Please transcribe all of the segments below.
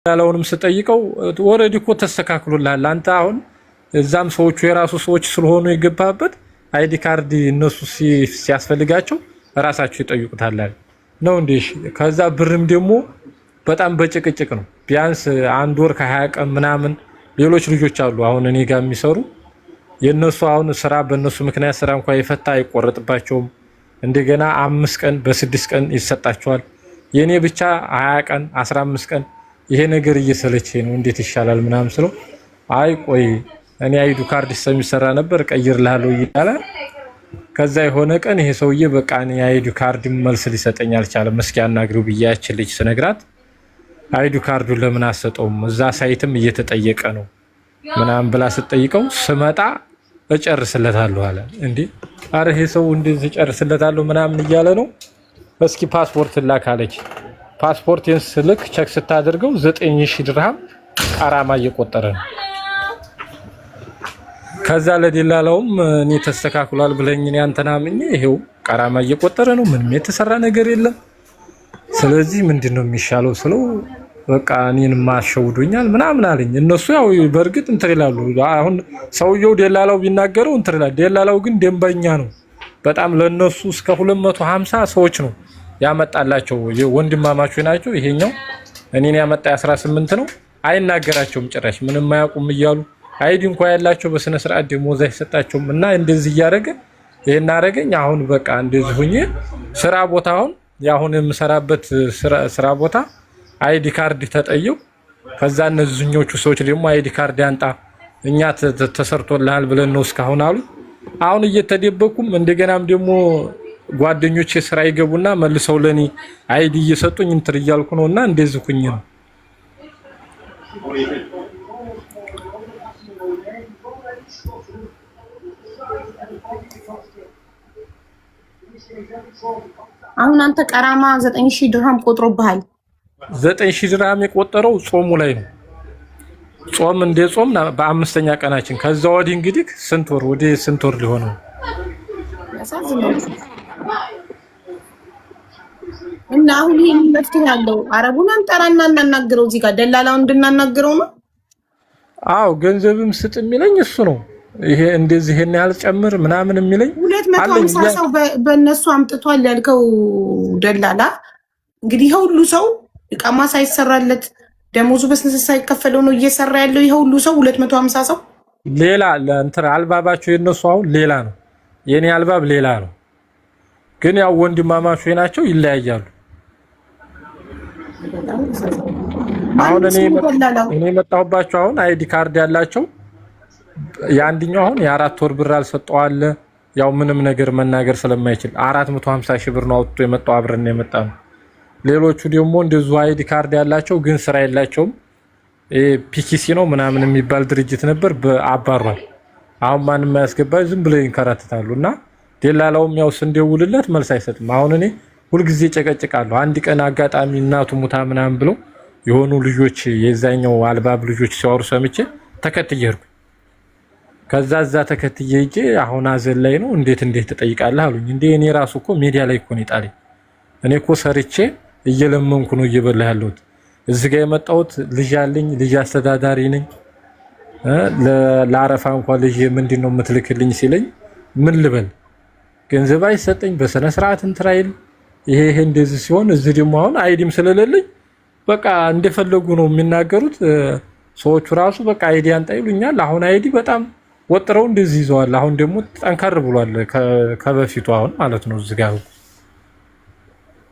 ያለውንም ስጠይቀው ኦሬዲ እኮ ተስተካክሎልሃል አንተ አሁን እዛም ሰዎቹ የራሱ ሰዎች ስለሆኑ የገባበት አይዲ ካርድ እነሱ ሲያስፈልጋቸው ራሳቸው ይጠይቁታል ነው እንዴ ከዛ ብርም ደግሞ በጣም በጭቅጭቅ ነው ቢያንስ አንድ ወር ከ20 ቀን ምናምን ሌሎች ልጆች አሉ አሁን እኔ ጋር የሚሰሩ የነሱ አሁን ስራ በእነሱ ምክንያት ስራ እንኳን ይፈታ አይቆረጥባቸውም እንደገና 5 ቀን በ6 ቀን ይሰጣቸዋል የኔ ብቻ 20 ቀን 15 ቀን ይሄ ነገር እየሰለቸ ነው እንዴት ይሻላል ምናምን ስለው አይ ቆይ እኔ አይዲ ካርድ ስለሚሰራ ነበር ቀይርልሃለሁ ይላል ከዛ የሆነ ቀን ይሄ ሰውዬ በቃ እኔ አይዲ ካርድ መልስ ሊሰጠኝ አልቻለም መስኪ አናግሪው ብያችሁ ልጅ ስነግራት አይዲ ካርዱን ለምን አሰጠውም እዛ ሳይትም እየተጠየቀ ነው ምናምን ብላ ስትጠይቀው ስመጣ እጨርስለታለሁ አለ እንዴ አረ ይሄ ሰው እንደዚህ እጨርስለታለሁ ምናምን እያለ ነው እስኪ ፓስፖርት ላካለች ፓስፖርቴን ስልክ ቼክ ስታደርገው 9000 ድርሃም ቀራማ እየቆጠረ ነው ከዛ ለዲላላውም እኔ ተስተካክሏል ብለኝ እኔ አንተናምኝ ይሄው ቀራማ እየቆጠረ ነው ምንም የተሰራ ነገር የለም ስለዚህ ምንድነው የሚሻለው ስለው በቃ እኔን ማሸውዱኛል ምናምን አለኝ እነሱ ያው በርግጥ እንትን ይላሉ አሁን ሰውየው ዲላላው ቢናገረው እንትን ይላል ዲላላው ግን ደንበኛ ነው በጣም ለነሱ እስከ 250 ሰዎች ነው ያመጣላቸው ወንድማማቾች ናቸው ይሄኛው እኔን ያመጣ 18 ነው አይናገራቸውም ጭራሽ ምንም ማያውቁም እያሉ አይዲ እንኳን ያላቸው በስነ ስርዓት ደሞዝ አይሰጣቸውም እና እንደዚህ ያረገ ይሄን አረገኝ አሁን በቃ እንደዚህ ሁኜ ስራ ቦታውን ያሁን የምሰራበት ስራ ቦታ አይዲ ካርድ ተጠየው ከዛ እነዚህኞቹ ሰዎች ደግሞ አይዲ ካርድ ያንጣ እኛ ተሰርቶልሃል ብለን ነው እስካሁን አሉ አሁን እየተደበኩም እንደገናም ደግሞ ጓደኞቼ ስራ ይገቡና መልሰው ለኔ አይዲ እየሰጡኝ እንትን እያልኩ ነውና እንደዚህ ኩኝ ነው አሁን አንተ ቀራማ 9000 ድርሃም ቆጥሮብሃል 9000 ድርሃም የቆጠረው ጾሙ ላይ ነው ጾም እንደ ጾም በአምስተኛ ቀናችን ከዛ ወዲህ እንግዲህ ስንት ወር ሊሆነው እና አሁን ይሄን መፍትሄ ያለው አረቡን አንጠራና እናናግረው እዚህ ጋር ደላላው እንድናናግረው ነው አው ገንዘብም ስጥ የሚለኝ እሱ ነው ይሄ እንደዚህ ይሄን ያህል ጨምር ምናምን የሚለኝ 250 ሰው በእነሱ አምጥቷል ያልከው ደላላ እንግዲህ ይሄ ሁሉ ሰው እቃማ ሳይሰራለት ደሞዙ በስንት ሳይከፈለው ነው እየሰራ ያለው ይሄ ሁሉ ሰው 250 ሰው ሌላ ለእንትን አልባባቸው የነሱ አሁን ሌላ ነው የኔ አልባብ ሌላ ነው ግን ያው ወንድማማቾች ናቸው ይለያያሉ አሁን እኔ መጣሁባቸው አሁን አይዲ ካርድ ያላቸው ያንድኛው አሁን የ4 ወር ብር አልሰጠዋለ ያው ምንም ነገር መናገር ስለማይችል 450 ሺህ ብር ነው አውጥቶ የመጣው አብረን የመጣው ሌሎቹ ደግሞ እንደዙ አይዲ ካርድ ያላቸው ግን ስራ የላቸውም ፒኪሲ ነው ምናምን የሚባል ድርጅት ነበር በአባሯል አሁን ማንም ያስገባ ዝም ብለው ይንከራተታሉና ደላላውም ያው ስንደውልለት መልስ አይሰጥም አሁን እኔ ሁሉ ጊዜ ጨቀጭቃለሁ አንድ ቀን አጋጣሚ እናቱ ሙታ ምናምን ብለው የሆኑ ልጆች የዛኛው አልባብ ልጆች ሲያወሩ ሰምቼ ተከትየርኩ ከዛዛ ተከትየ እጄ አሁን አዘን ላይ ነው እንዴት ተጠይቃለህ አሉኝ እንዴ እኔ ራሱ እኮ ሚዲያ ላይ እኮ ነው ይጣለኝ እኔ እኮ ሰርቼ እየለመንኩ ነው እየበላ ያለሁት እዚህ ጋር የመጣሁት ልጅ አለኝ ልጅ አስተዳዳሪ ነኝ ለአረፋ እንኳን ልጅ ምንድነው የምትልክልኝ ሲለኝ ምን ልበል ገንዘብ አይሰጠኝ በሰነ ስርዓት እንትራይል ይሄ እንደዚህ ሲሆን እዚህ ደግሞ አሁን አይዲም ስለሌለኝ በቃ እንደፈለጉ ነው የሚናገሩት ሰዎቹ ራሱ በቃ አይዲ አንጣ ይሉኛል አሁን አይዲ በጣም ወጥረው እንደዚህ ይዘዋል አሁን ደግሞ ጠንከር ብሏል ከበፊቱ አሁን ማለት ነው እዚህ ጋር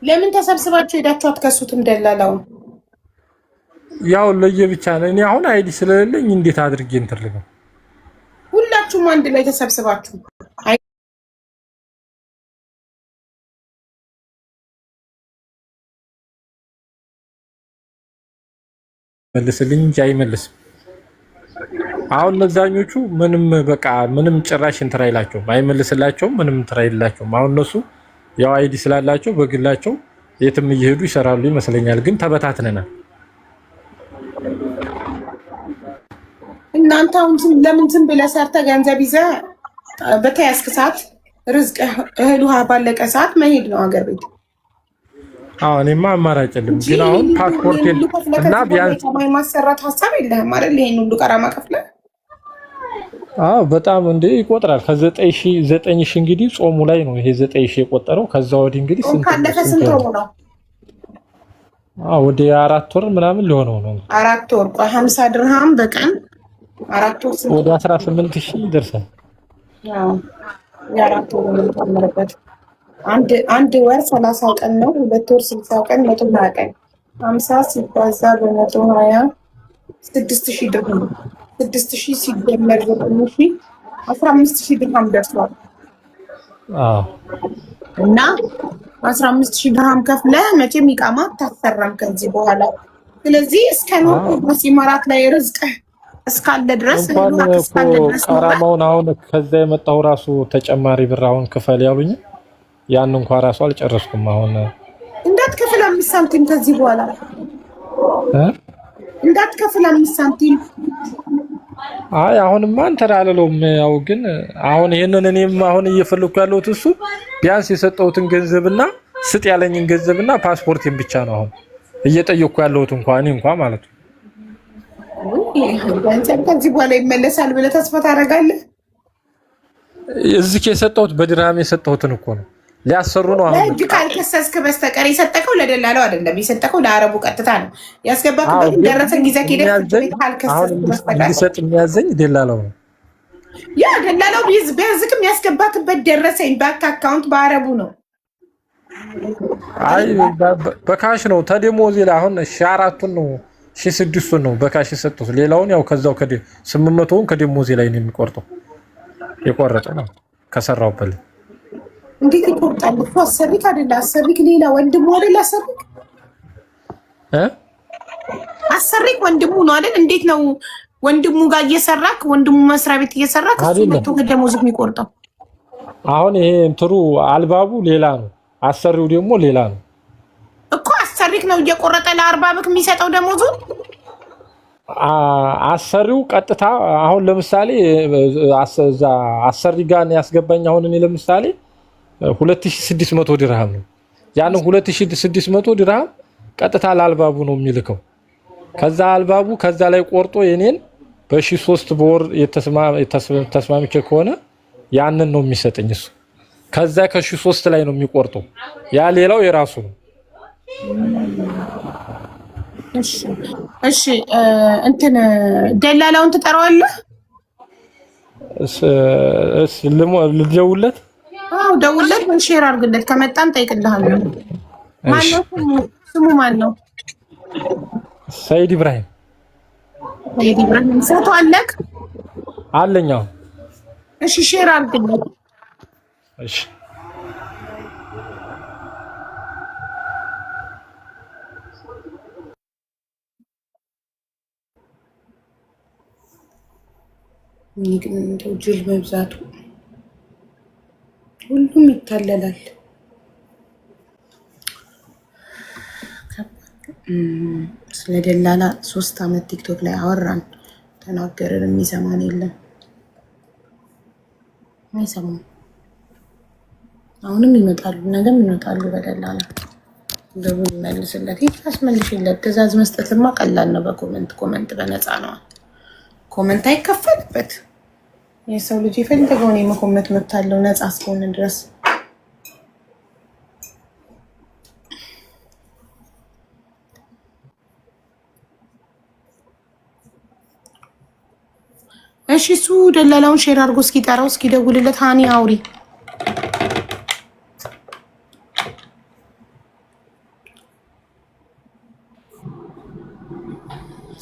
ለምን ተሰብስባችሁ ሄዳችሁ አትከሱትም ደላላው ያው ለየብቻ ነኝ እኔ አሁን አይዲ ስለሌለኝ እንዴት አድርጌ እንትልገው ሁላችሁም አንድ ላይ ተሰብስባችሁ መልስልኝ እንጂ አይመልስም አሁን ለዛኞቹ ምንም ጭራሽ እንትን አይላቸውም አይመልስላቸውም ምንም እንትን አይላቸውም አሁን እነሱ ያው አይዲ ስላላቸው በግላቸው የትም እየሄዱ ይሰራሉ ይመስለኛል ግን ተበታትነናል እናንተ አሁን ለምን ዝም ብለህ ሰርተህ ገንዘብ ይዘህ በተያዝክ ሰዓት ርዝቅ እህል ውሃ ባለቀ ሰዓት መሄድ ነው ሀገር ቤት እኔማ አማራጭ የለም። ግን አሁን ፓስፖርቴን እና ቢያንስ ማሰራት ሀሳብ የለህም አይደል? ይሄን ሁሉ ቀራማ ከፍለህ በጣም እንዴ ይቆጥራል። ከ9,000 እንግዲህ ጾሙ ላይ ነው ይሄ 9,000 የቆጠረው። ከዛ ወዲህ እንግዲህ ስንት ነው? ወደ 4 ወር ምናምን ሊሆነው ነው። 4 ወር 50 ድርሃም በቀን 4 ወር ወደ 18,000 ይደርሳል። የአራት ወር የሚጨምርበት አንድ ወር 30 ቀን ነው። 2 ወር 60 ቀን 120 ቀን 50 ሲባዛ በ120 6,000 ድርሃም 6,000 ሲደመር 9,000 15,000 ድርሃም ደርሷል። እና 15,000 ድርሃም ከፍለህ መቼም ኢቃማ አታሰራም ከዚህ በኋላ። ስለዚህ እስከ ኖር ድረስ ኢማራት ላይ ርዝቅህ እስካለ ድረስ ቀራማውን አሁን ከዛ የመጣው ራሱ ተጨማሪ ብር አሁን ክፈል ያሉኝ ያን እንኳን ራሱ አልጨረስኩም። አሁን እንዳትከፍል 5 ሳንቲም ከዚህ በኋላ እንዳትከፍል 5 ሳንቲም። አሁንማ እንትን አልለውም። ያው ግን አሁን ይሄንን እኔም አሁን እየፈለኩ ያለሁት እሱ ቢያንስ የሰጠሁትን ገንዘብና ስጥ ያለኝን ገንዘብና ፓስፖርቴን ብቻ ነው አሁን እየጠየቅኩ ያለሁት እንኳን ማለት ነው። ከዚህ በኋላ ይመለሳል ብለህ ተስፋ ታደርጋለህ? እዚህ የሰጠሁት በድርሃም የሰጠሁትን እኮ ነው ሊያሰሩ ነው። አሁን ለህግ ካልከሰስክ በስተቀር የሰጠከው ለደላላው አይደለም፣ የሰጠከው ለአረቡ ቀጥታ ነው ያስገባክበት። ደረሰን ጊዜ ካልከሰስክ በስተቀር ሊሰጥ የሚያዘኝ ደላላው ነው። ያ ደላላው ቢያዝክም ያስገባክበት ደረሰኝ ባንክ አካውንት በአረቡ ነው። በካሽ ነው ተደሞዜ ላይ አሁን 4,000 ነው 6,000 ነው በካሽ የሰጠሁት። ሌላውን ያው ከዛው 800ውን ከደሞዜ ላይ ነው የሚቆርጠው። የቆረጠ ነው ከሰራውበት። እንዴት ይቆርጣል? አሰሪክ አይደለ? አሰሪክ ሌላ ወንድሙ አይደለ? አሰሪክ ወንድሙ ነው አይደል? እንዴት ነው ወንድሙ ጋር እየሰራክ ወንድሙ መስሪያ ቤት እየሰራክ እሱ መጥቶ ደሞዝ የሚቆርጠው? አሁን ይሄ እንትሩ አልባቡ ሌላ ነው፣ አሰሪው ደግሞ ሌላ ነው እኮ። አሰሪክ ነው እየቆረጠ ለ40 ብር የሚሰጠው ደሞዙ። አሰሪው ቀጥታ አሁን ለምሳሌ አሰሪ ጋር ያስገባኝ አሁን እኔ ለምሳሌ 2,600 ድርሃም ነው። ያንን 2,600 ድርሃም ቀጥታ ለአልባቡ ነው የሚልከው። ከዛ አልባቡ ከዛ ላይ ቆርጦ የኔን በ1,300 በወር ተስማምቼ ከሆነ ያንን ነው የሚሰጠኝ እሱ። ከዛ ከ1,300 ላይ ነው የሚቆርጠው። ያ ሌላው የራሱ ነው። እሺ እንትን ደላላውን ትጠራዋለህ? ልደውልለት? ደውልለት ወይ ሼር አድርግለት። ከመጣን ጠይቅልሃለሁ። ማነው ስሙ? ማነው? ሰይድ ኢብራሂም። ሰይድ ኢብራሂም ፎቶ አለክ? አለኝ። እሺ ሼር አድርግለት። እሺ እንደው ጅል መብዛቱ ሁሉም ይታለላል። ስለ ደላላ 3 ዓመት ቲክቶክ ላይ አወራን ተናገርን። የሚሰማን የለም፣ አይሰማም። አሁንም ይመጣሉ፣ ነገም ይመጣሉ በደላላ ደውል መልስለት፣ አስመልሽለት። ትዕዛዝ መስጠትማ ቀላል ነው። ኮመንት በነፃ ነው። ኮመንት አይከፈልበት። የሰው ልጅ የፈለገውን የመኮመት መብት አለው ነፃ እስከሆነ ድረስ። እሺ እሱ ደላላውን ሼር አድርጎ እስኪጠራው እስኪደውልለት ሃኒ አውሪ።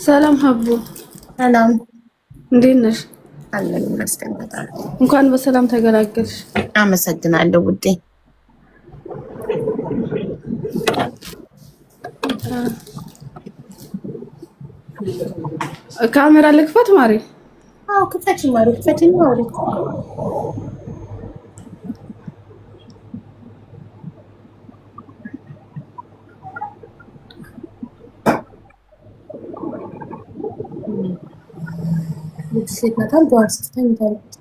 ሰላም ሀቡ። ሰላም እንዴት ነሽ? አለን ይመስገን። በጣም እንኳን በሰላም ተገላገልሽ። አመሰግናለሁ ውዴ። ካሜራ ልክፈት ማሪ? አዎ ክፈች ማሪ፣ ክፈች ማሪ። ስትመጣል በዋስ ተኝታለች።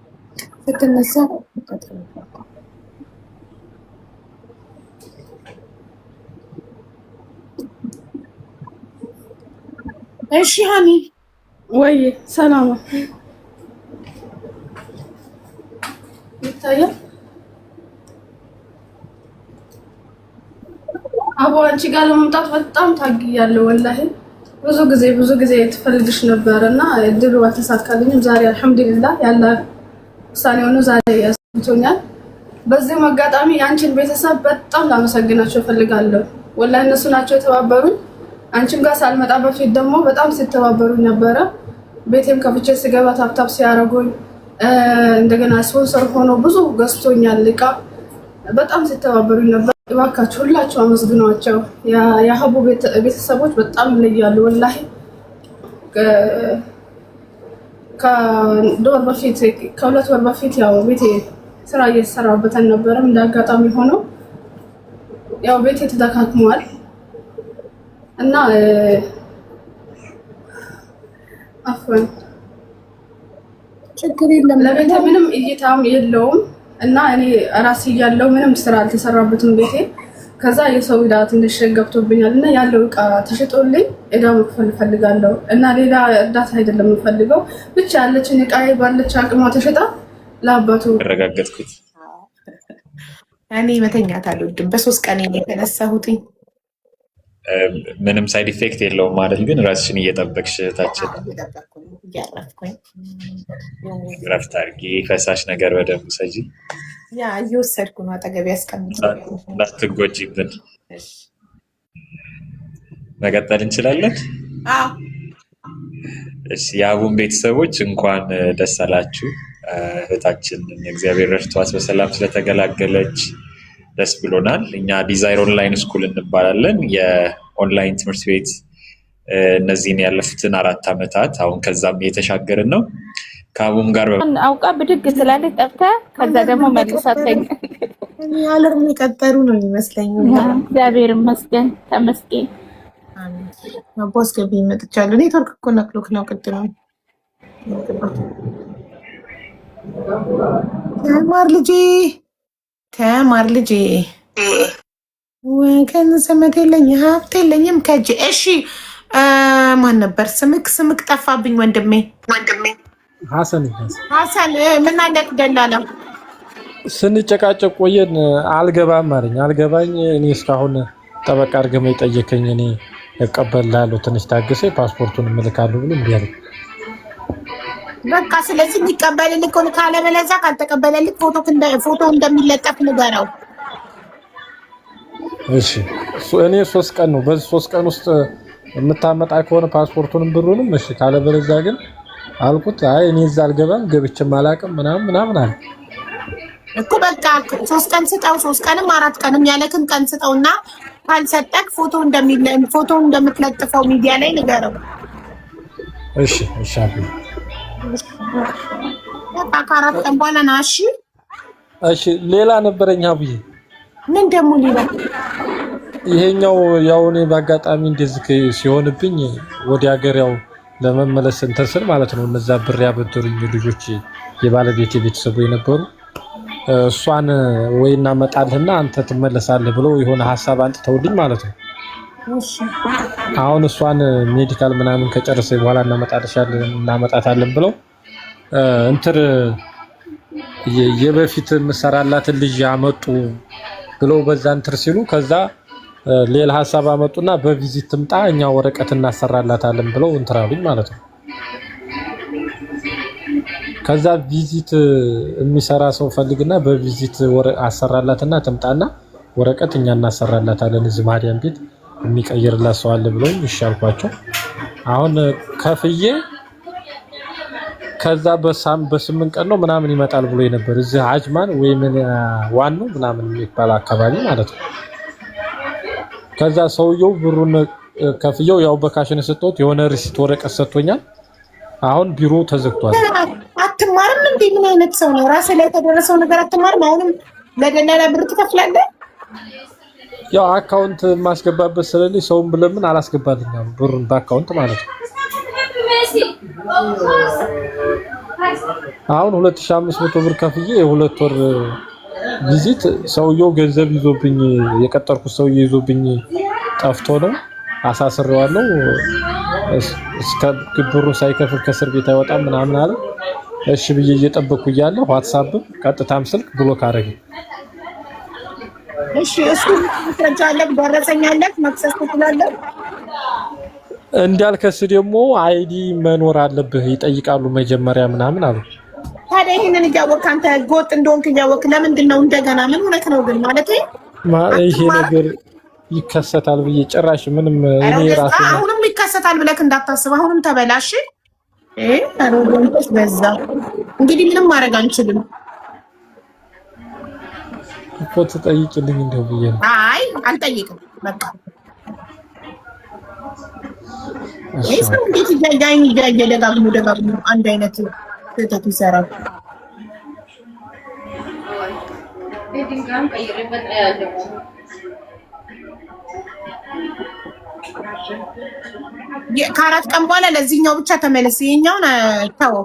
ስትነሳ እሺ ሃኒ ወይ ሰላም ይታያል። አቦ አንቺ ጋር ለመምጣት በጣም ታግያለሁ። ወላሂ ብዙ ጊዜ ትፈልግሽ ነበርና እድሉ አልተሳካልኝም። ዛሬ አልሐምዱሊላህ ያለ ውሳኔው ነው ዛሬ ያስቶኛል። በዚህ አጋጣሚ የአንቺን ቤተሰብ በጣም ላመሰግናቸው እፈልጋለሁ። ወላሂ እነሱ ናቸው የተባበሩኝ። አንቺም ጋር ሳልመጣ በፊት ደግሞ በጣም ሲተባበሩኝ ነበረ። ቤቴም ከፍቼ ስገባ ታፕታፕ ሲያረጉኝ እንደገና ስፖንሰር ሆኖ ብዙ ገዝቶኛል እቃ በጣም ሲተባበሩኝ ነበር። እባካችሁ ሁላችሁ አመስግኗቸው። የሀቡ ቤተሰቦች በጣም ይለያሉ። ወላሂ ከሁለት ወር በፊት ያው ቤቴ ስራ እየተሰራበት አልነበረም። እንዳጋጣሚ ሆኖ ያው ቤቴ ተደካክሟል እና አፈን ችግር የለም ለቤቴ ምንም እይታም የለውም እና እኔ ራሴ ያለው ምንም ስራ አልተሰራበትም ቤቴ። ከዛ የሰው ዕዳ ትንሽ ገብቶብኛል እና ያለው ዕቃ ተሽጦልኝ ዕዳ መክፈል እፈልጋለሁ እና ሌላ እርዳታ አይደለም የምፈልገው ብቻ ያለችን ዕቃዬ ባለች አቅሟ ተሽጣ ለአባቱ ረጋገጥኩት። እኔ መተኛት አልወድም። በ3 ቀን የተነሳሁት ምንም ሳይድ ኢፌክት የለውም አይደል? ግን ራስሽን እየጠበቅሽ እህታችን ረፍት አድርጊ። ፈሳሽ ነገር በደንብ ሰጂ። ያ እየወሰድኩ ነው። አጠገቤ ያስቀምጥ እንዳትጎጂብን። መቀጠል እንችላለን? እሺ፣ የአቡን ቤተሰቦች እንኳን ደስ አላችሁ። እህታችን እግዚአብሔር ረድቷት በሰላም ስለተገላገለች ደስ ብሎናል። እኛ ዲዛይር ኦንላይን ስኩል እንባላለን። የኦንላይን ትምህርት ቤት እነዚህን ያለፉትን 4 ዓመታት አሁን ከዛም እየተሻገርን ነው። ከአቡም ጋር አውቃ ብድግ ስላለች ጠፍታ ከዛ ደግሞ መልሳተኝ አለርም የቀጠሩ ነው የሚመስለኝ። እግዚአብሔር ይመስገን ተመስገን። አቦስ ገቢ መጥቻለሁ። ኔትወርክ እኮ ነክሎክ ነው ቅድም ተማር ልጄ ወገን ዘመድ የለኝ ሀብት የለኝም ከእጄ። እሺ ማን ነበር ስምክ ጠፋብኝ ወንድሜ ሀሰን ምን አይነት ደላላ ስንጨቃጨቅ ቆየን። አልገባም አለኝ። አልገባኝ እኔ እስካሁን ጠበቃ አድርገህ የጠየከኝ እኔ እቀበላለሁ ትንሽ ታግሴ ፓስፖርቱን እልካለሁ ብሎ እንዲህ አለ። በቃ ስለዚህ የሚቀበልልህ ከሆነ ካለበለዚያ ካልተቀበለልህ ፎቶ እንደሚለጠፍ ንገረው። እሺ እኔ 3 ቀን ነው። በዚህ 3 ቀን ውስጥ የምታመጣ ከሆነ ፓስፖርቱንም ብሩንም እሺ፣ ካለበለዚያ ግን አልኩት። አይ እኔ እዛ አልገባም ገብቼም አላውቅም ምናምን አለ እኮ። በቃ 3 ቀን ስጠው፣ 3 ቀንም 4 ቀንም ያለክን ቀን ስጠውና ካልሰጠክ ፎቶ እንደምትለጥፈው ሚዲያ ላይ ንገረው። እሺ አለ። በቃ ከ4 ቀን በኋላ ና። እሺ ሌላ ነበረኝ አብዬ። ምን ደግሞ ሌላ? ይሄኛው ያው እኔ በአጋጣሚ እንደዚህ ሲሆንብኝ ወደ ሀገር ያው ለመመለስ እንትን ስል ማለት ነው እነዛ ብር ያበደሩኝ ልጆች የባለቤቴ ቤተሰቡ የነበሩ እሷን ወይ እናመጣልህና አንተ ትመለሳለህ ብለው የሆነ ሀሳብ አንጥተውልኝ ማለት ነው። አሁን እሷን ሜዲካል ምናምን ከጨረሰ በኋላ እናመጣታለን ብለው እንትን የበፊት መሰራላትን ልጅ ያመጡ ብለው በዛ እንትን ሲሉ ከዛ ሌላ ሀሳብ አመጡና በቪዚት ትምጣ እኛ ወረቀት እናሰራላታለን ብለው እንትን አሉኝ ማለት ነው። ከዛ ቪዚት የሚሰራ ሰው ፈልግና በቪዚት አሰራላትና ትምጣና ወረቀት እኛ እናሰራላታለን እዚህ ማዲያም ቤት የሚቀይርላት ሰው አለ ብለው ይሻልኳቸው። አሁን ከፍዬ ከዛ በ8 ቀን ነው ምናምን ይመጣል ብሎ ነበር እዚህ አጅማን ወይ ምን ዋናው ምናምን የሚባል አካባቢ ማለት ነው። ከዛ ሰውየው ብሩን ከፍየው ያው በካሽን ሰጥቶት የሆነ ሪሲት ወረቀት ሰጥቶኛል። አሁን ቢሮ ተዘግቷል። አትማርም እንዴ? ምን አይነት ሰው ነው? ራስ ላይ የተደረሰው ነገር አትማርም? አሁንም ለደላላ ብር ትከፍላለህ? ያው አካውንት ማስገባበት ስለሌለ ሰውን ብለምን አላስገባልኝም ብሩን በአካውንት ማለት ነው። አሁን 2500 ብር ከፍዬ የ2 ወር ቪዚት ሰውየው ገንዘብ ይዞብኝ የቀጠርኩት ሰውዬ ይዞብኝ ጠፍቶ ነው አሳስሬዋለሁ። እስከ ግብሩ ሳይከፍል ከእስር ቤት አይወጣም ምናምን አለ። እሺ ብዬ እየጠበኩ እያለ ዋትስአፕ ቀጥታም ስልክ ብሎክ አደረገኝ። እሺ እሱ ተጫለቅ ደረሰኛለክ መክሰስ ትችላለህ። እንዳልከስ ደግሞ አይዲ መኖር አለብህ ይጠይቃሉ መጀመሪያ ምናምን አሉ። ታዲያ ይሄንን እያወቅህ አንተ ጎጥ እንደሆንክ እያወቅህ ለምንድን ነው እንደገና ምን ሆነህ ነው ግን ማለት ይሄ ነገር ይከሰታል ብዬ ጭራሽ ምንም እኔ ራሴ አሁንም ይከሰታል ብለህ እንዳታስብ። አሁንም ተበላሽ አሮዶንቶስ በዛ እንግዲህ ምንም ማድረግ አንችልም። ፎቶ ጠይቅልኝ እንደው ብዬ ነው። አይ አልጠይቅም በቃ እሱ እንዴት እያየ ደጋግሞ አንድ አይነት ስህተት ይሰራል። ከአራት ቀን በኋላ ለዚህኛው ብቻ ተመለስ። ይሄኛውን ተው።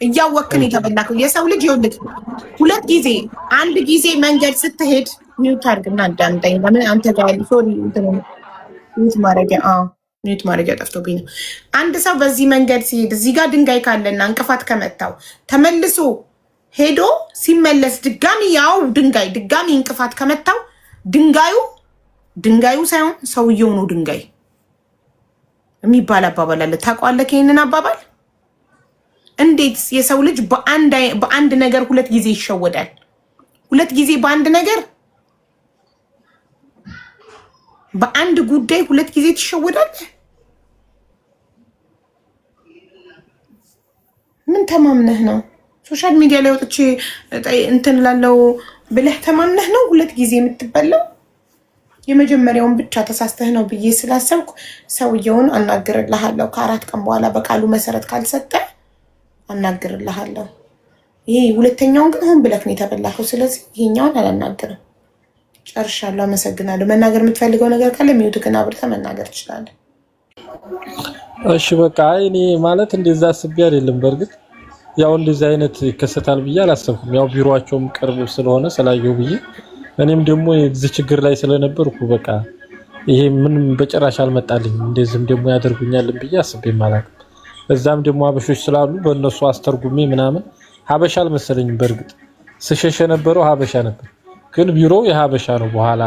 እያወቅን የተበላከው የሰው ልጅ ይኸውልህ፣ ሁለት ጊዜ አንድ ጊዜ መንገድ ስትሄድ ሚውት አድርግና እንዳንተኝ ለምን አንተ ጋር ሶሪ ሚውት ማድረጊያ ጠፍቶብኝ ነው። አንድ ሰው በዚህ መንገድ ሲሄድ እዚህ ጋር ድንጋይ ካለና እንቅፋት ከመታው ተመልሶ ሄዶ ሲመለስ ድጋሚ ያው ድጋሚ እንቅፋት ከመታው ድንጋዩ ሳይሆን ሰውየው ነው ድንጋይ የሚባል አባባል አለ። ታውቀዋለህ ይሄንን አባባል? እንዴት የሰው ልጅ በአንድ ነገር ሁለት ጊዜ ይሸወዳል? ሁለት ጊዜ በአንድ ነገር በአንድ ጉዳይ ሁለት ጊዜ ትሸወዳለህ? ምን ተማምነህ ነው? ሶሻል ሚዲያ ላይ ወጥቼ እንትን ላለው ብለህ ተማምነህ ነው ሁለት ጊዜ የምትበላው? የመጀመሪያውን ብቻ ተሳስተህ ነው ብዬ ስላሰብኩ ሰውየውን አናግርልሃለሁ። ከአራት ቀን በኋላ በቃሉ መሰረት ካልሰጠ አናግርልሃለሁ። ይሄ ሁለተኛውን ግን ሆን ብለህ ነው የተበላከው። ስለዚህ ይሄኛውን አላናግርም። ጨርሻለሁ። አመሰግናለሁ። መናገር የምትፈልገው ነገር ካለ ሚውትክን አብርተህ መናገር ትችላለህ። እሺ በቃ እኔ ማለት እንደዛ አስቤ አይደለም። በእርግጥ ያው እንደዛ አይነት ይከሰታል ብዬ አላሰብኩም። ያው ቢሮአቸውም ቅርብ ስለሆነ ስላየው ብዬ እኔም ደግሞ እዚህ ችግር ላይ ስለነበርኩ በቃ ይሄ ምንም በጭራሽ አልመጣልኝም። እንደዚህም ደግሞ ያደርጉኛልን ብዬ አስቤም አላውቅም። እዛም ደግሞ ሀበሾች ስላሉ በእነሱ አስተርጉሜ ምናምን ሀበሻ አልመሰለኝም። በእርግጥ ስሸሽ የነበረው ሀበሻ ነበር፣ ግን ቢሮ የሀበሻ ነው። በኋላ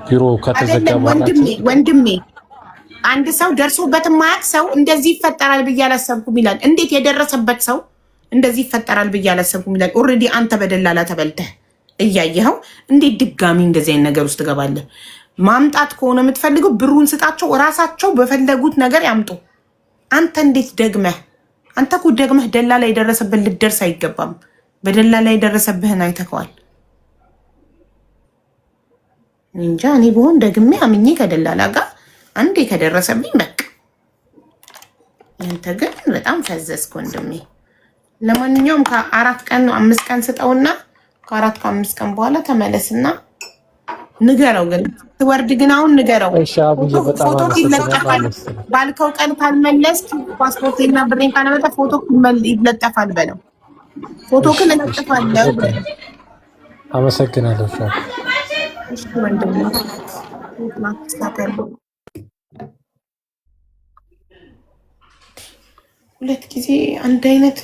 ቢሮ ከተዘጋ በኋላ ወንድሜ አንድ ሰው ደርሶበት የማያውቅ ሰው እንደዚህ ይፈጠራል ብዬ አላሰብኩም ይላል። እንዴት የደረሰበት ሰው እንደዚህ ይፈጠራል ብዬ አላሰብኩም ይላል? ኦልሬዲ አንተ በደላላ ተበልተህ እያየኸው እንዴት ድጋሚ እንደዚህ አይነት ነገር ውስጥ ትገባለህ? ማምጣት ከሆነ የምትፈልገው ብሩን ስጣቸው፣ እራሳቸው በፈለጉት ነገር ያምጡ። አንተ እንዴት ደግመህ አንተ እኮ ደግመህ ደላላ የደረሰብህን ልትደርስ አይገባም። በደላላ የደረሰብህን አይተከዋል። እንጃ እኔ ብሆን ደግሜ አምኜ ከደላላ ጋር አንዴ ከደረሰብኝ በቃ። አንተ ግን በጣም ፈዘዝክ ወንድሜ። ለማንኛውም ከአራት ቀን 5 ቀን ስጠውና ከአራት ከ5 ቀን በኋላ ተመለስና ንገረው። ግን ትወርድ ግን አሁን ንገረው። ፎቶ ይለጠፋል ባልከው ቀን ካልመለስክ ፓስፖርቴና ብሬን ካለመጣ ፎቶ ይለጠፋል በለው። ፎቶ ግን እለጥፋለሁ። አመሰግናለሁ። እሺ ወንድሜ ሁለት ጊዜ አንድ አይነት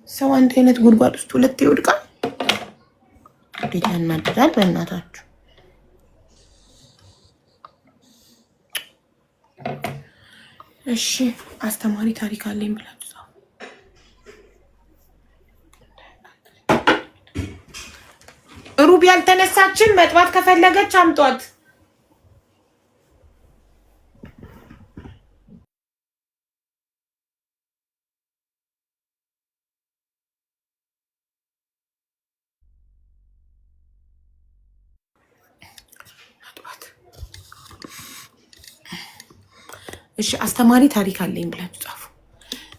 ሰው አንድ አይነት ጉድጓድ ውስጥ ሁለት ይወድቃል። እንዴት ያናድዳል! በእናታችሁ እሺ። አስተማሪ ታሪክ አለኝ ብላችሁ ሩቢ ያልተነሳችን መጥባት ከፈለገች አምጧት። እሺ አስተማሪ ታሪክ አለኝ ብላችሁ ጻፉ።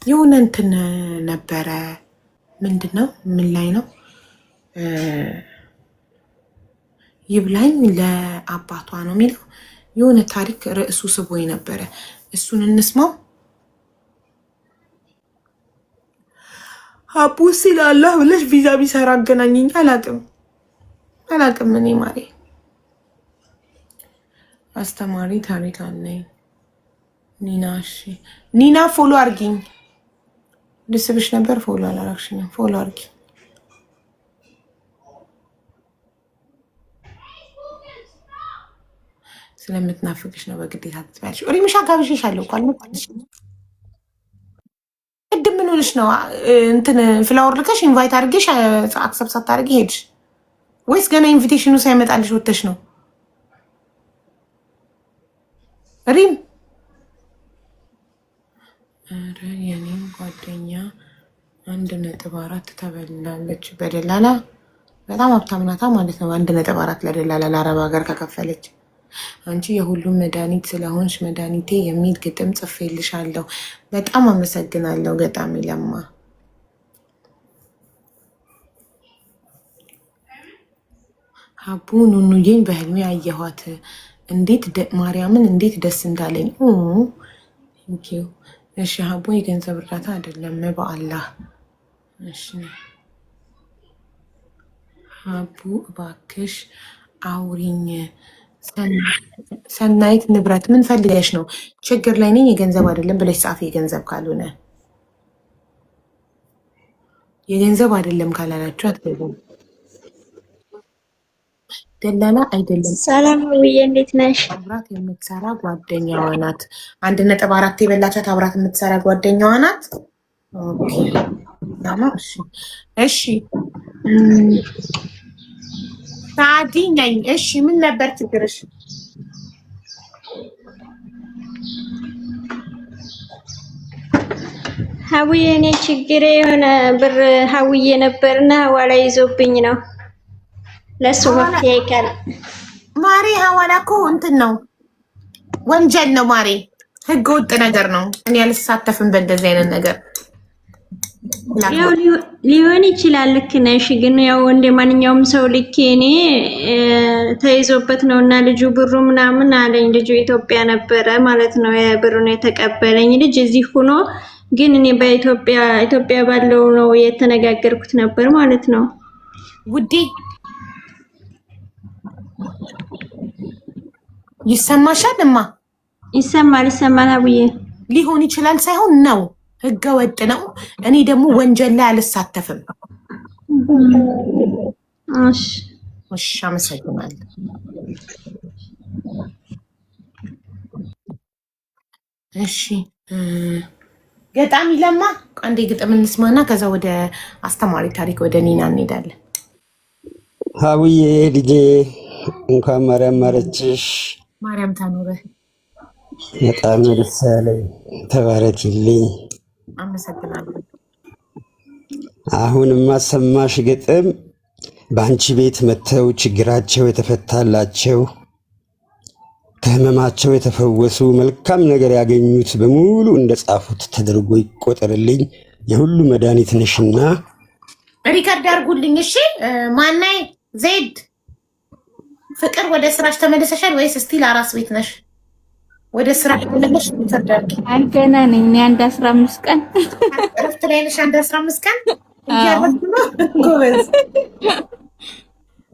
የሆነ እንትን ነበረ። ምንድነው? ምን ላይ ነው? ይብላኝ ለአባቷ ነው የሚለው የሆነ ታሪክ ርዕሱ ስቦኝ ነበረ። እሱን እንስማው። አቡ ሲል አላህ ብለሽ ቪዛ ቢሰራ አገናኘኝ። አላቅም እኔ ማሬ። አስተማሪ ታሪክ አለኝ ኒና እሺ ኒና ፎሎ አርጊኝ ልስብሽ ነበር ፎሎ አላረግሽኝም ፎሎ አርጊ ስለምትናፍቅሽ ነው በግዴታ ትጥፋሽ ሪምሻ ጋብዤሻለሁ ቃል ነው ቅድም ምን ሆነሽ ነው እንትን ፍላወር ልከሽ ኢንቫይት አድርገሽ አክሰፕት ሳታደርጊ ሄድሽ ወይስ ገና ኢንቪቴሽኑ ሳይመጣልሽ ወጥተሽ ነው ሪም አረ የኔም ጓደኛ 1.4 ተበላለች በደላላ በጣም ሀብታም ናታ ማለት ነው 1.4 ለደላላ ለአረብ ሀገር ከከፈለች አንቺ የሁሉም መድኃኒት ስለሆንሽ መድኃኒቴ የሚል ግጥም ጽፌልሻለሁ በጣም አመሰግናለሁ ገጣሚ ለማ ሀቡ ኑኑዬን በህልሜ አየኋት እንዴት ማርያምን እንዴት ደስ እንዳለኝ ቴንኪው እሺ ሀቡ የገንዘብ እርዳታ አይደለም በአላህ እሺ ሀቡ እባክሽ አውሪኝ ሰናይት ንብረት ምን ፈልገሽ ነው ችግር ላይ ነኝ የገንዘብ አይደለም ብለሽ ጻፊ የገንዘብ ካልሆነ የገንዘብ አይደለም ካላላችሁ አትገቡም ደላላ አይደለም ሰላም ውዬ እንዴት ነሽ አብራት የምትሰራ ጓደኛዋ ናት 1.4 የበላቻት አብራት የምትሰራ ጓደኛዋ ናት ኦኬ እሺ ሳዲ ነኝ እሺ ምን ነበር ችግርሽ ሀውዬ እኔ ችግሬ የሆነ ብር ሀውዬ ነበርና ሐዋላ ይዞብኝ ነው ለሱ መፍትሄ ካለ ማሪ ሐዋላ እኮ እንትን ነው ወንጀል ነው ማሪ ህገ ወጥ ነገር ነው እኔ አልሳተፍም በእንደዚህ አይነት ነገር ያው ሊሆን ይችላል ልክ ነሽ ግን ያው እንደ ማንኛውም ሰው ልክ እኔ ተይዞበት ነውና ልጁ ብሩ ምናምን አለኝ ልጁ ኢትዮጵያ ነበረ ማለት ነው የብሩን የተቀበለኝ ልጅ እዚህ ሆኖ ግን እኔ በኢትዮጵያ ባለው ነው የተነጋገርኩት ነበር ማለት ነው ውዴ ይሰማሻልማ ይሰማል አብዬ ሊሆን ይችላል ሳይሆን ነው ህገ ወጥ ነው እኔ ደግሞ ወንጀል ላይ አልሳተፍም እሺ አመሰግናለሁ እሺ ገጣሚ ለማ አንዴ ግጥም እንስማና ከዛ ወደ አስተማሪ ታሪክ ወደ ኒና እንሄዳለን ሀውዬ ልጄ እንኳን ማርያም ማረችሽ ማርያም ታኖረ በጣም ደስ ያለኝ ተባረክልኝ አመሰግናለሁ አሁን ማሰማሽ ግጥም በአንቺ ቤት መተው ችግራቸው የተፈታላቸው ከህመማቸው የተፈወሱ መልካም ነገር ያገኙት በሙሉ እንደጻፉት ተደርጎ ይቆጠርልኝ የሁሉ መድኃኒት ነሽና ሪከርድ አድርጉልኝ እሺ ማናይ ዜድ ፍቅር ወደ ስራሽ ተመለሰሻል ወይስ ስቲል አራስ ቤት ነሽ ወደ ስራ ተመለሽ ተደርጊ ገና ነኝ አንድ 15 ቀን እረፍት ላይ ነሽ አንድ 15 ቀን እያረግኩ ጎበዝ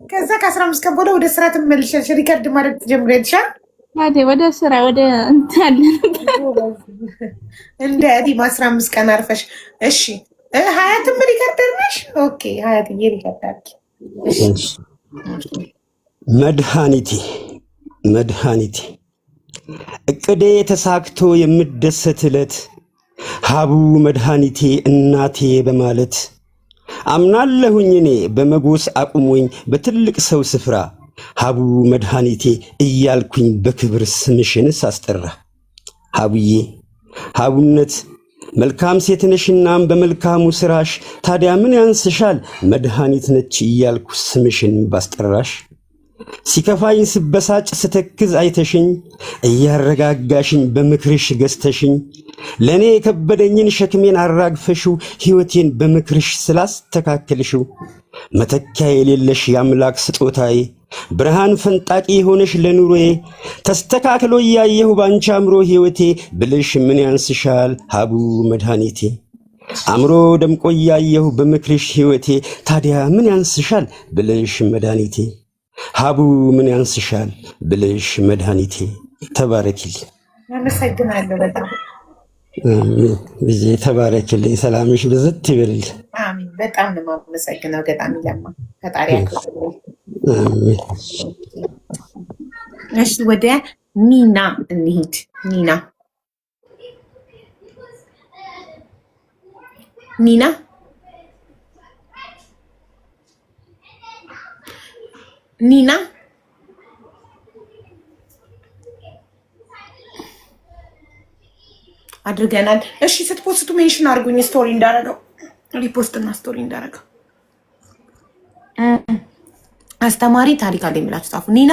ከዛ ከ15 ቀን በኋላ ወደ ስራ ተመለሽ ሪከርድ ማድረግ ትጀምሪያለሽ ወደ ስራ ወደ እንታለ እንደ ዲማ 15 ቀን አርፈሽ እሺ ሀያትም ሪከርደር ነሽ ኦኬ ሀያት ሪከርደር እሺ መድኃኒቴ እቅዴ ተሳክቶ የምደሰት ዕለት ሀቡ መድኃኒቴ እናቴ በማለት አምናለሁኝ እኔ በመጎስ አቁሞኝ በትልቅ ሰው ስፍራ ሀቡ መድኃኒቴ እያልኩኝ በክብር ስምሽን ሳስጠራ ሀቡዬ ሀቡነት መልካም ሴት ነሽናም በመልካሙ ስራሽ ታዲያ ምን ያንስሻል መድኃኒት ነች እያልኩ ስምሽን ባስጠራሽ ሲከፋኝ ስበሳጭ ስተክዝ አይተሽኝ እያረጋጋሽኝ በምክርሽ ገዝተሽኝ ለኔ የከበደኝን ሸክሜን አራግፈሽው ሕይወቴን በምክርሽ ስላስተካከልሽው መተኪያ የሌለሽ የአምላክ ስጦታዬ ብርሃን ፈንጣቂ ሆነሽ ለኑሮዬ ተስተካክሎ ያየሁ ባንቺ አምሮ ሕይወቴ ብልሽ ምን ያንስሻል ሀቡ መድኃኒቴ አምሮ ደምቆ ያየሁ በምክርሽ ሕይወቴ ታዲያ ምን ያንስሻል ብልሽ መድኃኒቴ ሀቡ ምን ያንስሻል ብልሽ መድኃኒቴ ተባረኪልኝ አመሰግናለሁ በጣም ጊዜ ተባረክልኝ። ሰላምሽ ብዝት ይበልል። አሜን። በጣም ነው የማመሰግነው። በጣም ይለማ ፈጣሪ ያክብርልኝ። እሺ ወደ ኒና እንሂድ። ኒና ኒና ኒና አድርገናል። እሺ ስትፖስቱ ሜንሽን አድርጉኝ፣ ስቶሪ እንዳረገው ሪፖስት እና ስቶሪ እንዳረገው። አስተማሪ ታሪክ አለ የሚላችሁ ጻፉ። ኒና